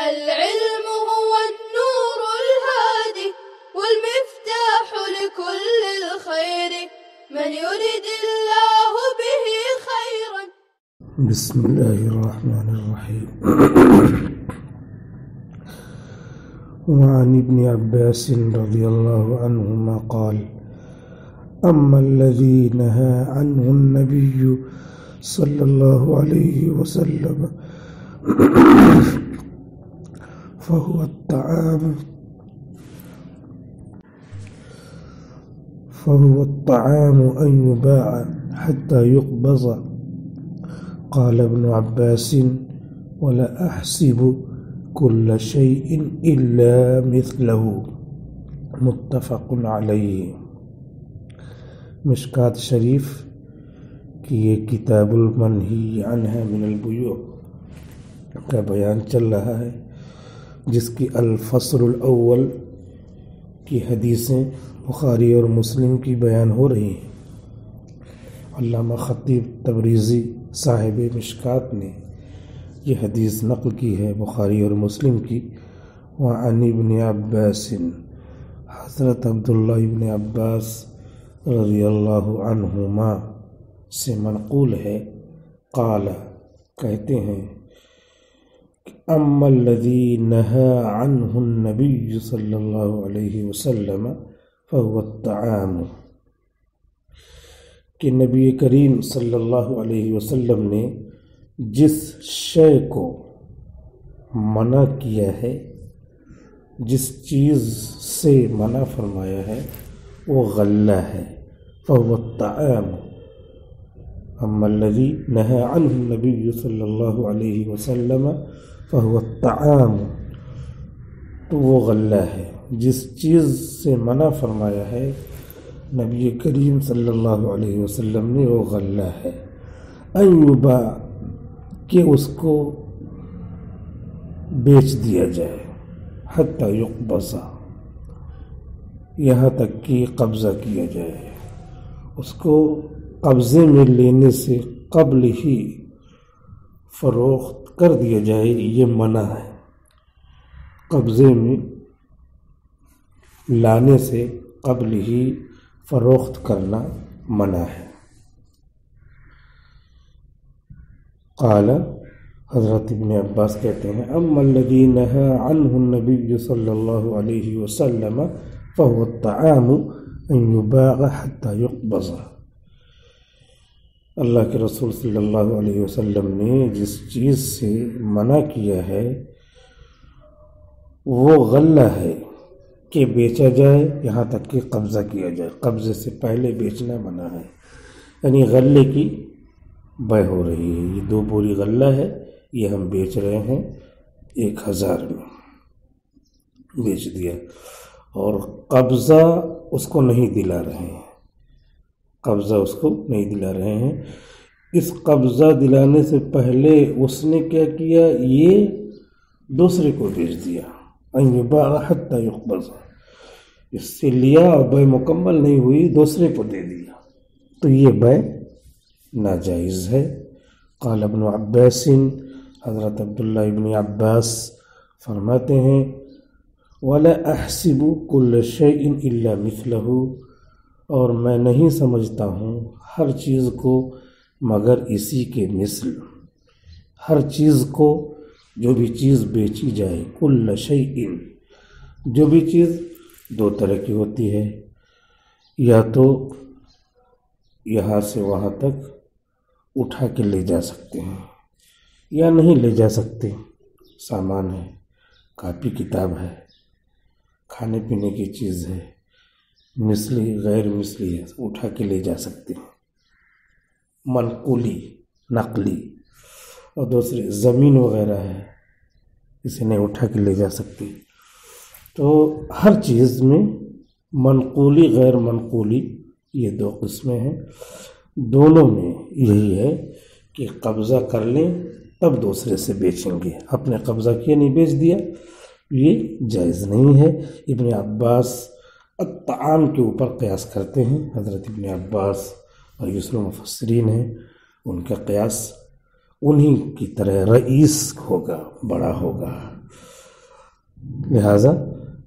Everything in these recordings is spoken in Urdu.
العلم هو النور الهادي والمفتاح لكل الخير من يرد الله به خيرا. بسم الله الرحمن الرحيم. وعن ابن عباس رضي الله عنهما قال: أما الذي نهى عنه النبي صلى الله عليه وسلم فهو الطعام أن يباع حتى يقبض. قال ابن عباس: ولا أحسب كل شيء إلا مثله. متفق علیہ. مشکات شریف کی یہ کتاب المنہی عنہا من البیوع کا بیان چل رہا ہے، جس کی الفصل الاول کی حدیثیں بخاری اور مسلم کی بیان ہو رہی ہیں. علامہ خطیب تبریزی صاحب مشکات نے یہ حدیث نقل کی ہے بخاری اور مسلم کی. وعن ابن عباس، حضرت عبداللہ ابن عباس رضی اللہ عنہما سے منقول ہے، قال کہتے ہیں کہ اما الذی نہى عنہ النبی صلی اللہ علیہ وسلم فهو الطعام، کہ نبی کریم صلی اللہ علیہ وسلم نے جس شے کو منع کیا ہے، جس چیز سے منع فرمایا ہے، وہ غلہ ہے. فهو الطعام. اما الذی نہى عنہ النبی صلی اللہ علیہ وسلم فهو الطعام، تو وہ غلہ ہے. جس چیز سے منع فرمایا ہے نبی کریم صلی اللہ علیہ وسلم نے، وہ غلہ ہے. ان یباع، کہ اس کو بیچ دیا جائے، حتی یقبض، یہاں تک کہ قبضہ کیا جائے. اس کو قبضے میں لینے سے قبل ہی فروخت کر دیا جائے، یہ منع ہے. قبضے میں لانے سے قبل ہی فروخت کرنا منع ہے. قال، حضرت ابن عباس کہتے ہیں: اما الذی نہى عنہ النبی صلی اللہ علیہ وسلم فهو الطعام ان یباع حتی یقبض. اللہ کے رسول صلی اللہ علیہ وسلم نے جس چیز سے منع کیا ہے وہ غلہ ہے کہ بیچا جائے یہاں تک کہ قبضہ کیا جائے. قبضے سے پہلے بیچنا منع ہے. یعنی غلے کی بے ہو رہی ہے، یہ 2 بوری غلہ ہے، یہ ہم بیچ رہے ہیں 1000 میں، بیچ دیا، اور قبضہ اس کو نہیں دلا رہے ہیں. قبضہ اس کو نہیں دلا رہے ہیں. اس قبضہ دلانے سے پہلے اس نے کیا کیا؟ یہ دوسرے کو بیچ دیا. ان یباع حتی یقبض، اس سے لیا اور بے مکمل نہیں ہوئی، دوسرے کو دے دیا، تو یہ بے ناجائز ہے. قال ابن عباس، حضرت عبداللہ ابن عباس فرماتے ہیں: وَلَا أَحْسِبُ كُلَّ شَيْءٍ إِلَّا مِثْلَهُ، اور میں نہیں سمجھتا ہوں ہر چیز کو مگر اسی کے مثل. ہر چیز کو، جو بھی چیز بیچی جائے، كُلَّ شَيْءٍ، جو بھی چیز 2 طرح کی ہوتی ہے، یا تو یہاں سے وہاں تک اٹھا کے لے جا سکتے ہیں یا نہیں لے جا سکتے. سامان ہے، کاپی کتاب ہے، کھانے پینے کی چیز ہے، مثلی غیر مثلی ہے، اٹھا کے لے جا سکتے ہیں. منقولی، نقلی، اور دوسری زمین وغیرہ ہے، اسے نہیں اٹھا کے لے جا سکتے. تو ہر چیز میں منقولی غیر منقولی یہ 2 قسمیں ہیں. دونوں میں یہی ہے کہ قبضہ کر لیں تب دوسرے سے بیچیں گے. اپنے قبضہ کیے نہیں بیچ دیا، یہ جائز نہیں ہے. ابن عباس الطعام کے اوپر قیاس کرتے ہیں. حضرت ابن عباس اور دوسرے مفسرین ہیں، ان کا قیاس انہی کی طرح رئیس ہوگا، بڑا ہوگا. لہذا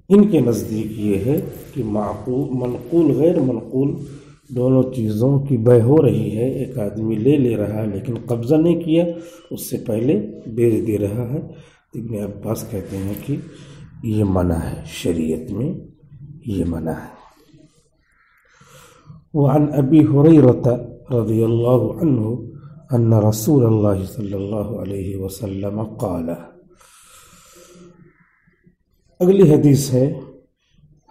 ان کے نزدیک یہ ہے کہ منقول غیر منقول دونوں چیزوں کی بے ہو رہی ہے. ایک آدمی لے رہا ہے لیکن قبضہ نہیں کیا، اس سے پہلے بیچ دے رہا ہے. ابن عباس کہتے ہیں کہ یہ منع ہے، شریعت میں یہ منع ہے. وعن ابی ہریرہ رضی اللہ عنہ ان رسول اللہ صلی اللہ علیہ وسلم قال. اگلی حدیث ہے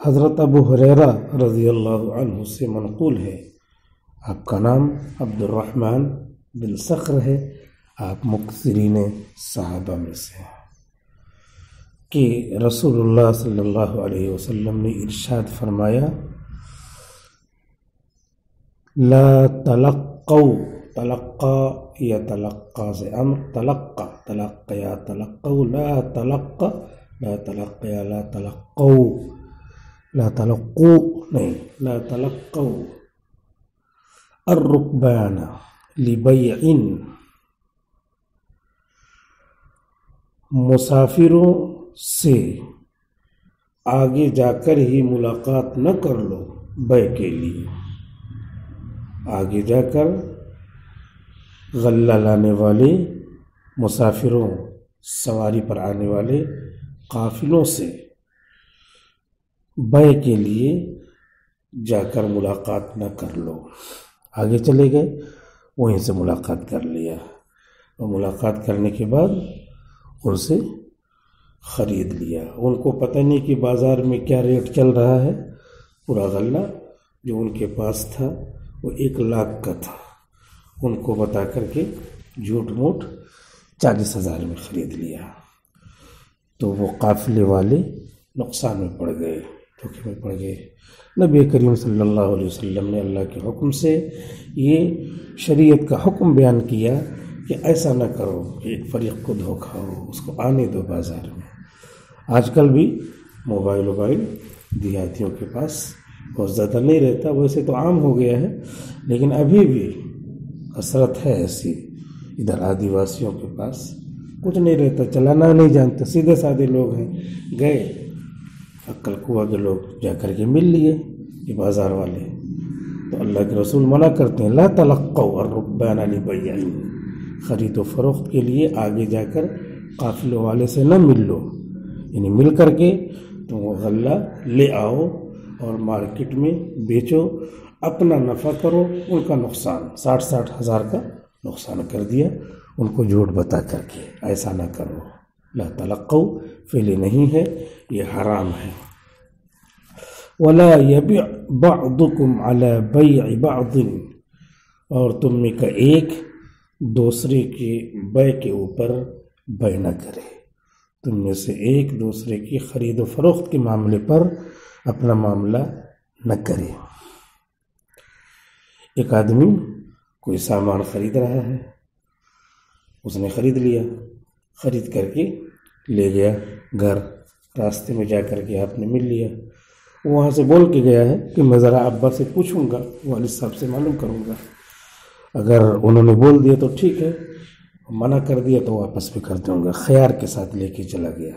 حضرت ابو ہریرہ رضی اللہ عنہ سے منقول ہے. آپ کا نام عبد الرحمن بن صخر ہے، آپ مکثرین صحابہ میں سے ہیں کہ رسول اللہ صلی اللہ علیہ وسلم نے ارشاد فرمایا لا تلقوا، تلقا یا تلقا سے امر، تلقا یا تلقوا، لا تلقا لا تلقا لا تلقوا، لا تلقوا نہیں، لا تلقوا الركبان لبيع، مسافروں سے آگے جا کر ہی ملاقات نہ کر لو بے کے لیے. آگے جا کر غلہ لانے والے مسافروں، سواری پر آنے والے قافلوں سے بے کے لیے جا کر ملاقات نہ کر لو. آگے چلے گئے، وہیں سے ملاقات کر لیا، اور ملاقات کرنے کے بعد ان سے خرید لیا. ان کو پتہ نہیں کہ بازار میں کیا ریٹ چل رہا ہے. پورا غلہ جو ان کے پاس تھا وہ 1 لاکھ کا تھا، ان کو بتا کر کے جھوٹ موٹ 40,000 میں خرید لیا. تو وہ قافلے والے نقصان میں پڑ گئے، دھوکے میں پڑ گئے. نبی کریم صلی اللہ علیہ وسلم نے اللہ کے حکم سے یہ شریعت کا حکم بیان کیا کہ ایسا نہ کرو کہ ایک فریق کو دھوکا ہو، اس کو آنے دو بازار میں. آج کل بھی موبائل دیہاتیوں کے پاس بہت زیادہ نہیں رہتا، ویسے تو عام ہو گیا ہے، لیکن ابھی بھی کثرت ہے ایسی. ادھر آدی واسیوں کے پاس کچھ نہیں رہتا، چلانا نہیں جانتے، سیدھے سادے لوگ ہیں. گئے عقل قوہ کے لوگ جا کر کے مل لیے یہ بازار والے. تو اللہ کے رسول منع کرتے ہیں لا تلقوا الركبان لبيع، خرید و فروخت کے لیے آگے جا کر قافلوں والے سے نہ مل لو، یعنی مل کر کے تم وہ غلہ لے آؤ اور مارکیٹ میں بیچو، اپنا نفع کرو، ان کا نقصان 60 ہزار کا نقصان کر دیا ان کو جھوٹ بتا کر کے. ایسا نہ کرو. لا تلقوا فعل نہیں ہے، یہ حرام ہے. ولا يبيع بعضكم على بيع بعض، اور تم میں کا ایک دوسرے کے بے کے اوپر بے نہ کرے. تم میں سے ایک دوسرے کی خرید و فروخت کے معاملے پر اپنا معاملہ نہ کرے. ایک آدمی کوئی سامان خرید رہا ہے، اس نے خرید لیا، خرید کر کے لے گیا گھر. راستے میں جا کر کے آپ نے مل لیا. وہاں سے بول کے گیا ہے کہ میں ذرا ابا سے پوچھوں گا، والد صاحب سے معلوم کروں گا. اگر انہوں نے بول دیا تو ٹھیک ہے، منع کر دیا تو واپس بھی کر دوں گا. خیار کے ساتھ لے کے چلا گیا.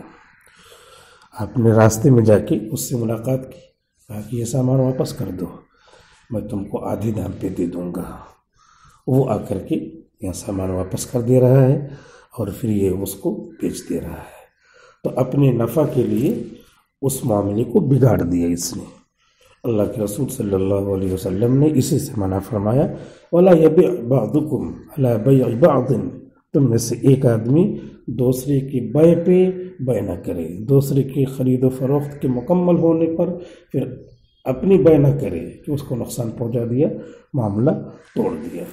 آپ نے راستے میں جا کے اس سے ملاقات کی، کہا کہ یہ سامان واپس کر دو، میں تم کو آدھی دام پہ دے دوں گا. وہ آ کر کے یہ سامان واپس کر دے رہا ہے اور پھر یہ اس کو بیچ دے رہا ہے. تو اپنے نفع کے لیے اس معاملے کو بگاڑ دیا اس نے. اللہ کے رسول صلی اللہ علیہ وسلم نے اسی سے منع فرمایا وَلَا يَبِعْ بَعْضُكُمْ عَلَى بَيْعِ بَعْضٍ، تم میں سے ایک آدمی دوسرے کی بے پہ بے نہ کرے. دوسرے کی خرید و فروخت کے مکمل ہونے پر پھر اپنی بے نہ کرے کہ اس کو نقصان پہنچا دیا، معاملہ توڑ دیا.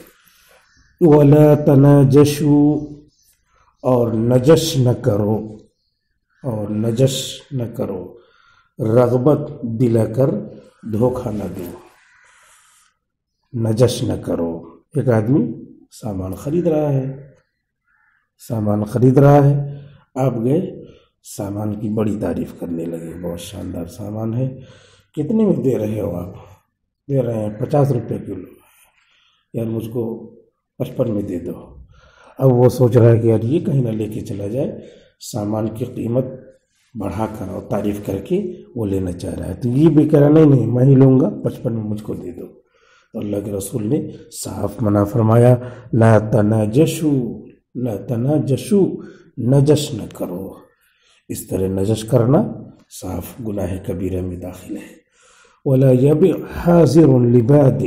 وَلَا تَنَاجَشُوا، اور نجش نہ کرو، اور نجش نہ کرو، رغبت دلا کر دھوکہ نہ دو. نجش نہ کرو. ایک آدمی سامان خرید رہا ہے، آپ گئے سامان کی بڑی تعریف کرنے لگے، بہت شاندار سامان ہے، کتنے میں دے رہے ہو؟ آپ دے رہے ہیں 50 روپے کلو. یار مجھ کو 55 میں دے دو. اب وہ سوچ رہا ہے کہ یار یہ کہیں نہ لے کے چلا جائے، سامان کی قیمت بڑھا کر اور تعریف کر کے وہ لینا چاہ رہا ہے، تو یہ بھی کہہ رہا نہیں میں ہی لوں گا، 55 میں مجھ کو دے دو۔ تو اللہ کے رسول نے صاف منع فرمایا، لا تناجشوا، لا تناجشوا، نجش نہ کرو۔ اس طرح نجش کرنا صاف گناہ کبیرہ میں داخل ہے۔ ولا یبع حاضر لباد،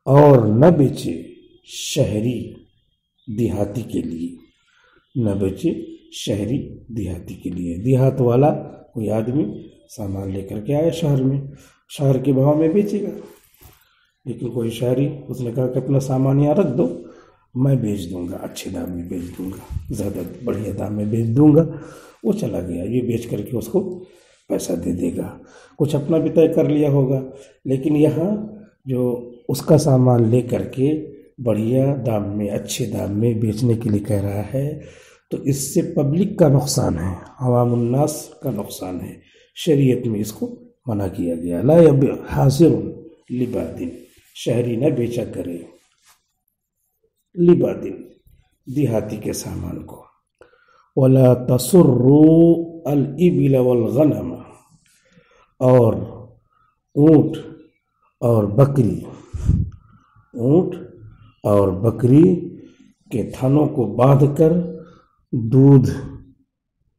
اور نہ بیچے شہری دیہاتی کے لیے، نہ بیچے شہری دیہاتی کے لیے۔ دیہات والا کوئی آدمی سامان لے کر کے آیا شہر میں، شہر کے بھاؤ میں بیچے گا، لیکن کوئی شہری اس نے کہا کہ اپنا سامان یہاں رکھ دو، میں بیچ دوں گا، اچھے دام میں بیچ دوں گا، زیادہ بڑھیا دام میں بیچ دوں گا۔ وہ چلا گیا، یہ بیچ کر کے اس کو پیسہ دے دے گا، کچھ اپنا بھی طے کر لیا ہوگا، لیکن یہاں جو اس کا سامان لے کر کے بڑھیا دام میں، اچھے دام میں بیچنے کے لیے کہہ رہا ہے، تو اس سے پبلک کا نقصان ہے، عوام الناس کا نقصان ہے۔ شریعت میں اس کو منع کیا گیا، لا یبع حاضر لباد، شہری نہ بیچا کرے لباد، دیہاتی کے سامان کو۔ ولا تسروا الابل والغنم، اور اونٹ اور بکری، اونٹ اور بکری کے تھنوں کو باندھ کر دودھ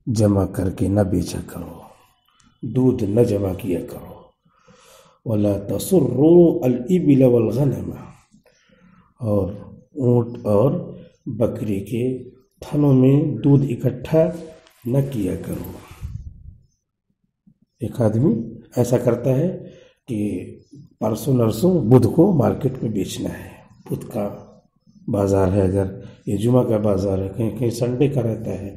جمع کر کے نہ بیچا کرو، دودھ نہ جمع کیا کرو۔ ولا تسروا الابل والغنم، اور اونٹ اور بکری کے تھنوں میں دودھ اکٹھا نہ کیا کرو۔ ایک آدمی ایسا کرتا ہے کہ پرسوں نرسوں بدھ کو مارکیٹ میں بیچنا ہے، بدھ کا بازار ہے، اگر یہ جمعہ کا بازار ہے، کہیں کہیں سنڈے کا رہتا ہے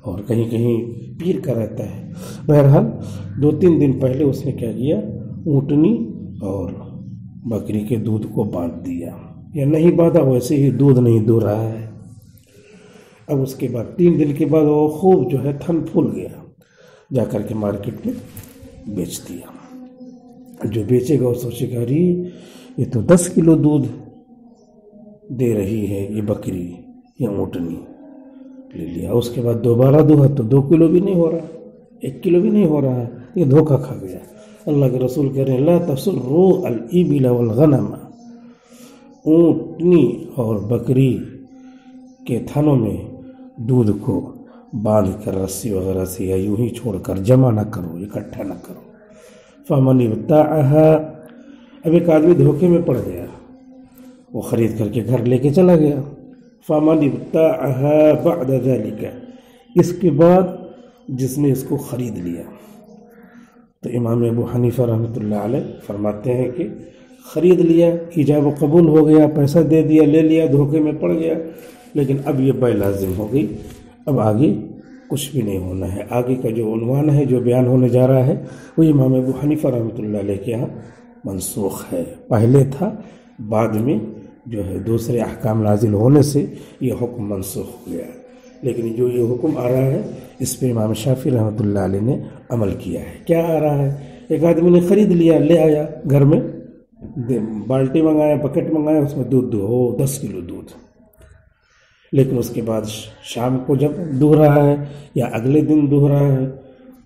اور کہیں کہیں پیر کا رہتا ہے۔ بہرحال 2-3 دن پہلے اس نے کیا کیا، اونٹنی اور بکری کے دودھ کو باندھ دیا، یا نہیں باندھا، ویسے ہی دودھ نہیں دو رہا ہے۔ اب اس کے بعد 3 دن کے بعد وہ خوب جو ہے تھن پھول گیا، جا کر کے مارکیٹ میں بیچ دیا۔ جو بیچے گا وہ سوچے گا ارے یہ تو 10 کلو دودھ دے رہی ہے یہ بکری یا اونٹنی، لے لیا۔ اس کے بعد دوبارہ دھویا تو 2 کلو بھی نہیں ہو رہا، 1 کلو بھی نہیں ہو رہا، یہ دھوکہ کھا گیا۔ اللہ کے رسول کہہ رہے ہیں لا تسروا الابل والغنم، اونٹنی اور بکری کے تھنوں میں دودھ کو باندھ کر رسی وغیرہ سے یا یوں ہی چھوڑ کر جمع نہ کرو، اکٹھا نہ کرو۔ فمن ابتاعها، اب ایک آدمی دھوکے میں پڑ گیا، وہ خرید کر کے گھر لے کے چلا گیا۔ فمن ابتاعها بعد ذلك، اس کے بعد جس نے اس کو خرید لیا، تو امام ابو حنیفہ رحمۃ اللہ علیہ فرماتے ہیں کہ خرید لیا، ایجاب و قبول ہو گیا، پیسہ دے دیا، لے لیا، دھوکے میں پڑ گیا، لیکن اب یہ بے لازم ہو گئی، اب آگے کچھ بھی نہیں ہونا ہے۔ آگے کا جو عنوان ہے، جو بیان ہونے جا رہا ہے، وہ امام ابو حنیفہ رحمۃ اللہ علیہ کے یہاں منسوخ ہے۔ پہلے تھا، بعد میں جو ہے دوسرے احکام نازل ہونے سے یہ حکم منسوخ ہو گیا، لیکن جو یہ حکم آ رہا ہے اس پہ امام شافعی رحمۃ اللہ علیہ نے عمل کیا ہے۔ کیا آ رہا ہے؟ ایک آدمی نے خرید لیا، لے آیا گھر میں، بالٹی منگایا، بکٹ منگایا، اس میں دودھ دو 10 کلو دودھ، لیکن اس کے بعد شام کو جب دو رہا ہے یا اگلے دن دو رہا ہے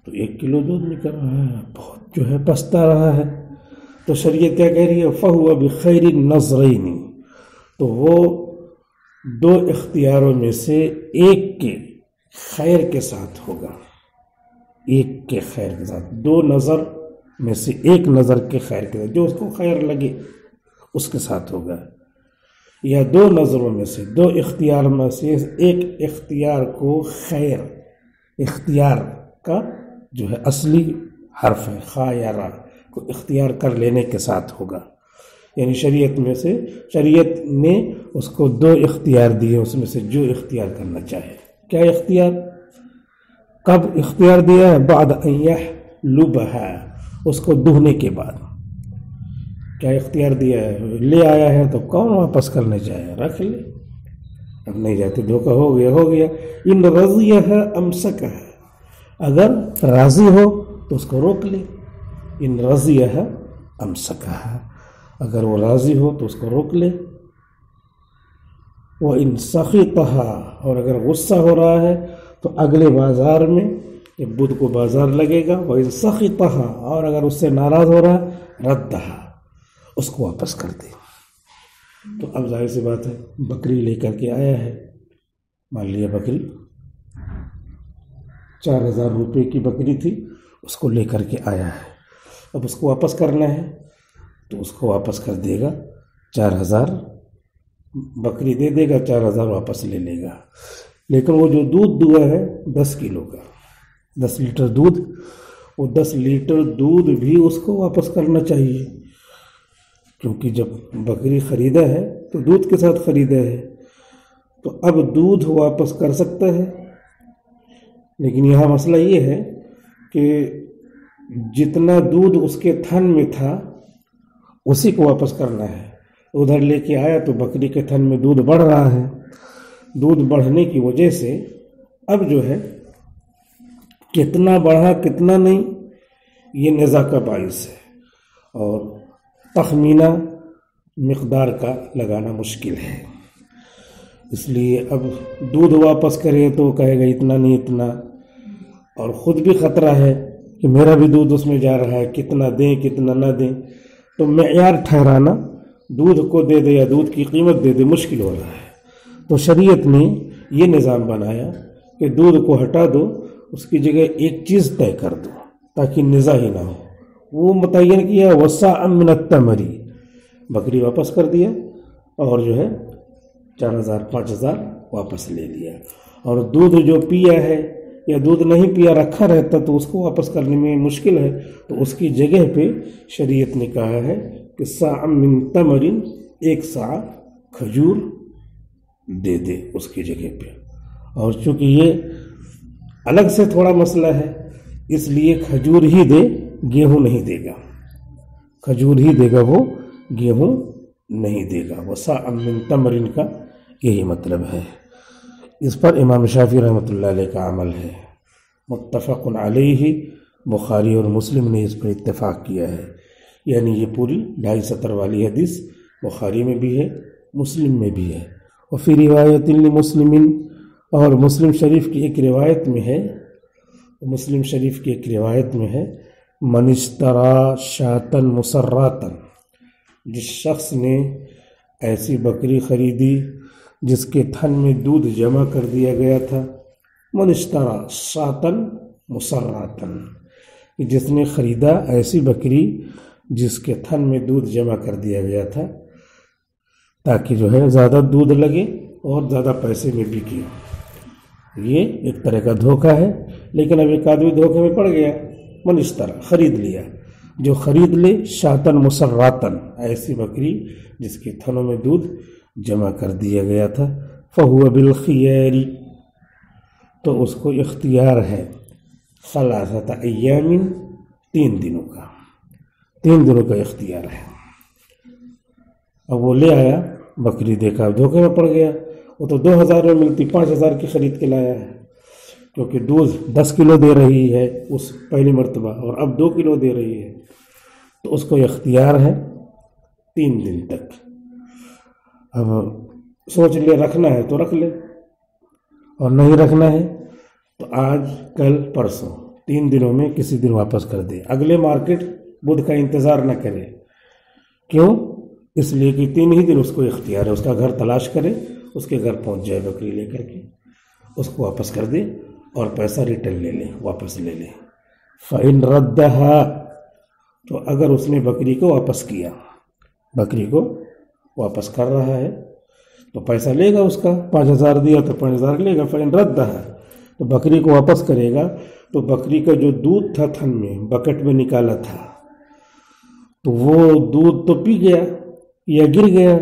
تو 1 کلو دودھ نکل رہا ہے، بہت جو ہے پستا رہا ہے۔ تو شریعت کیا کہہ رہی ہے؟ فَهُوَ بِخَيْرِ النَّظْرَيْنِ، تو وہ 2 اختیاروں میں سے ایک کے خیر کے ساتھ ہوگا، ایک کے خیر کے ساتھ، 2 نظر میں سے ایک نظر کے خیر کے ساتھ، جو اس کو خیر لگے اس کے ساتھ ہوگا، یا 2 نظروں میں سے 2 اختیار میں سے ایک اختیار کو خیر، اختیار کا جو ہے اصلی حرف ہے خا یا را کو اختیار کر لینے کے ساتھ ہوگا، یعنی شریعت میں سے شریعت نے اس کو 2 اختیار دیے، اس میں سے جو اختیار کرنا چاہے۔ کیا اختیار؟ کب اختیار دیا ہے؟ بعد ان یحلبها، اس کو دہنے کے بعد۔ کیا اختیار دیا ہے؟ لے آیا ہے تو کون واپس کرنے جائے، رکھ لے، اب نہیں جاتے، دھوکہ ہو گیا ہو گیا۔ ان رضیہ امسکہ، اگر راضی ہو تو اس کو روک لے، ان رضیہ امسکہ، اگر وہ راضی ہو تو اس کو روک لے۔ وہ ان سخطہ، اور اگر غصہ ہو رہا ہے تو اگلے بازار میں کہ بدھ کو بازار لگے گا، وَإِذْ سَخِطَهَا، اور اگر اس سے ناراض ہو رہا رَدَّهَا، اس کو واپس کر دے۔ تو اب ظاہر سی بات ہے بکری لے کر کے آیا ہے، مان لیا بکری 4000 روپے کی بکری تھی، اس کو لے کر کے آیا ہے، اب اس کو واپس کرنا ہے تو اس کو واپس کر دے گا 4000، بکری دے دے گا، 4000 واپس لے لے گا۔ لیکن وہ جو دودھ دیا ہے 10 کلو کا، 10 لیٹر دودھ، وہ 10 لیٹر دودھ بھی اس کو واپس کرنا چاہیے، کیونکہ جب بکری خریدا ہے تو دودھ کے ساتھ خریدا ہے، تو اب دودھ واپس کر سکتا ہے۔ لیکن یہاں مسئلہ یہ ہے کہ جتنا دودھ اس کے تھن میں تھا اسی کو واپس کرنا ہے۔ ادھر لے کے آیا تو بکری کے تھن میں دودھ بڑھ رہا ہے، دودھ بڑھنے کی وجہ سے اب جو ہے کتنا بڑھا کتنا نہیں یہ نزاع کا باعث ہے، اور تخمینہ مقدار کا لگانا مشکل ہے۔ اس لیے اب دودھ واپس کرے تو کہے گا اتنا نہیں اتنا، اور خود بھی خطرہ ہے کہ میرا بھی دودھ اس میں جا رہا ہے، کتنا دیں کتنا نہ دیں، تو معیار ٹھہرانا دودھ کو دے دے یا دودھ کی قیمت دے دے مشکل ہو رہا ہے۔ تو شریعت نے یہ نظام بنایا کہ دودھ کو ہٹا دو، اس کی جگہ ایک چیز طے کر دو تاکہ نزاع ہی نہ ہو۔ وہ متعین کیا وسع من التمر، بکری واپس کر دیا اور جو ہے 4000 5000 واپس لے لیا، اور دودھ جو پیا ہے یا دودھ نہیں پیا رکھا رہتا تو اس کو واپس کرنے میں مشکل ہے، تو اس کی جگہ پہ شریعت نے کہا ہے کہ صاع من تمر، 1 صاع کھجور دے دے اس کی جگہ پہ۔ اور چونکہ یہ الگ سے تھوڑا مسئلہ ہے اس لیے کھجور ہی دے، گیہوں نہیں دے گا، کھجور ہی دے گا، وہ گیہوں نہیں دے گا۔ وصاع من تمر کا یہی مطلب ہے۔ اس پر امام شافعی رحمۃ اللہ علیہ کا عمل ہے، متفق علیہ، بخاری اور مسلم نے اس پر اتفاق کیا ہے، یعنی یہ پوری 250 سطر والی حدیث بخاری میں بھی ہے مسلم میں بھی ہے۔ وفی روایت لمسلم، اور مسلم شریف کی ایک روایت میں ہے، مسلم شریف کی ایک روایت میں ہے من اشترى شاة مسراتا، جس شخص نے ایسی بکری خریدی جس کے تھن میں دودھ جمع کر دیا گیا تھا، من اشترى شاة مسراتا، جس نے خریدا ایسی بکری جس کے تھن میں دودھ جمع کر دیا گیا تھا تاکہ جو ہے زیادہ دودھ لگے اور زیادہ پیسے میں بکے۔ یہ ایک طرح کا دھوکہ ہے، لیکن اب ایک آدمی دھوکے میں پڑ گیا، من اشترى خرید لیا، جو خرید لے شاطن مسراتن، ایسی بکری جس کے تھنوں میں دودھ جمع کر دیا گیا تھا، فہو بالخیار، تو اس کو اختیار ہے، 3 ایام، 3 دنوں کا، 3 دنوں کا اختیار ہے۔ اب وہ لے آیا بکری، دیکھا دھوکے میں پڑ گیا، وہ تو 2000 میں ملتی 5000 کی خرید کے لایا ہے، کیونکہ دودھ 10 کلو دے رہی ہے اس پہلی مرتبہ اور اب 2 کلو دے رہی ہے، تو اس کو اختیار ہے 3 دن تک۔ اب سوچ لے رکھنا ہے تو رکھ لے، اور نہیں رکھنا ہے تو آج کل پرسوں 3 دنوں میں کسی دن واپس کر دے، اگلے مارکیٹ بدھ کا انتظار نہ کرے۔ کیوں؟ اس لیے کہ 3 ہی دن اس کو اختیار ہے، اس کا گھر تلاش کرے، اس کے گھر پہنچ جائے بکری لے کر کے، اس کو واپس کر دے اور پیسہ ریٹرن لے لے، واپس لے لے۔ فَإِن رَدَّهَا، تو اگر اس نے بکری کو واپس کیا، بکری کو واپس کر رہا ہے تو پیسہ لے گا، اس کا 5000 دیا تو 5000 لے گا۔ فَإِن رَدَّهَا، تو بکری کو واپس کرے گا تو بکری کا جو دودھ تھا تھن میں بکٹ میں نکالا تھا تو وہ دودھ تو پی گیا یا گر گیا،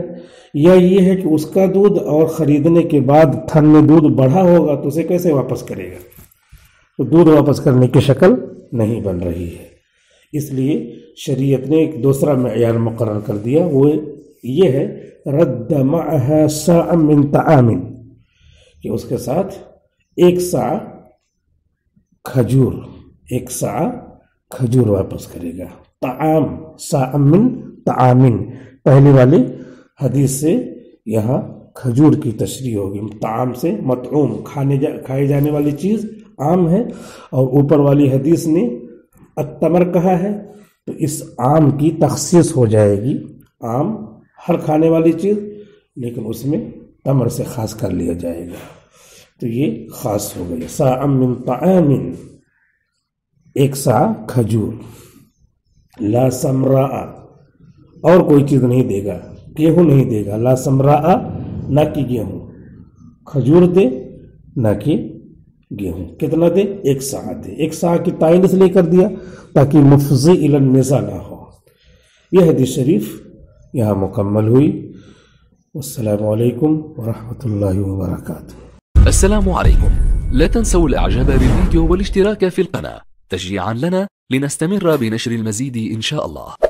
یا یہ ہے کہ اس کا دودھ اور خریدنے کے بعد تھن میں دودھ بڑھا ہوگا تو اسے کیسے واپس کرے گا؟ تو دودھ واپس کرنے کی شکل نہیں بن رہی ہے۔ اس لیے شریعت نے ایک دوسرا معیار مقرر کر دیا، وہ یہ ہے رد معها صاع من طعام، کہ اس کے ساتھ 1 صاع کھجور، 1 صاع کھجور واپس کرے گا۔ طعام، صاع من طعام، پہلی والی حدیث سے یہاں کھجور کی تشریح ہوگی، طعام سے مطعوم، کھائی جانے والی چیز، عام ہے، اور اوپر والی حدیث نے التمر کہا ہے، تو اس عام کی تخصیص ہو جائے گی، عام ہر کھانے والی چیز، لیکن اس میں تمر سے خاص کر لیا جائے گا، تو یہ خاص ہو گئی۔ صاع من طعام، ایک صاع کھجور، لا سمراء، اور کوئی چیز نہیں دے گا، گیہوں نہیں دے گا، لا سمراء نہ کہ گیہوں، کھجور دے نہ کہ گیہوں، کتنا دے؟ ایک صاع دے۔ ایک صاع کی تعین اس لیے کر دیا تاکہ مفضی الی النزاع نہ ہو۔ یہ حدیث شریف یہاں مکمل ہوئی۔ والسلام علیکم ورحمۃ اللہ وبرکاتہ۔ السلام عليكم، لا تنسوا الإعجاب بالفيديو والاشتراك في القناة تشجيعا لنا لنستمر بنشر المزيد إن شاء الله.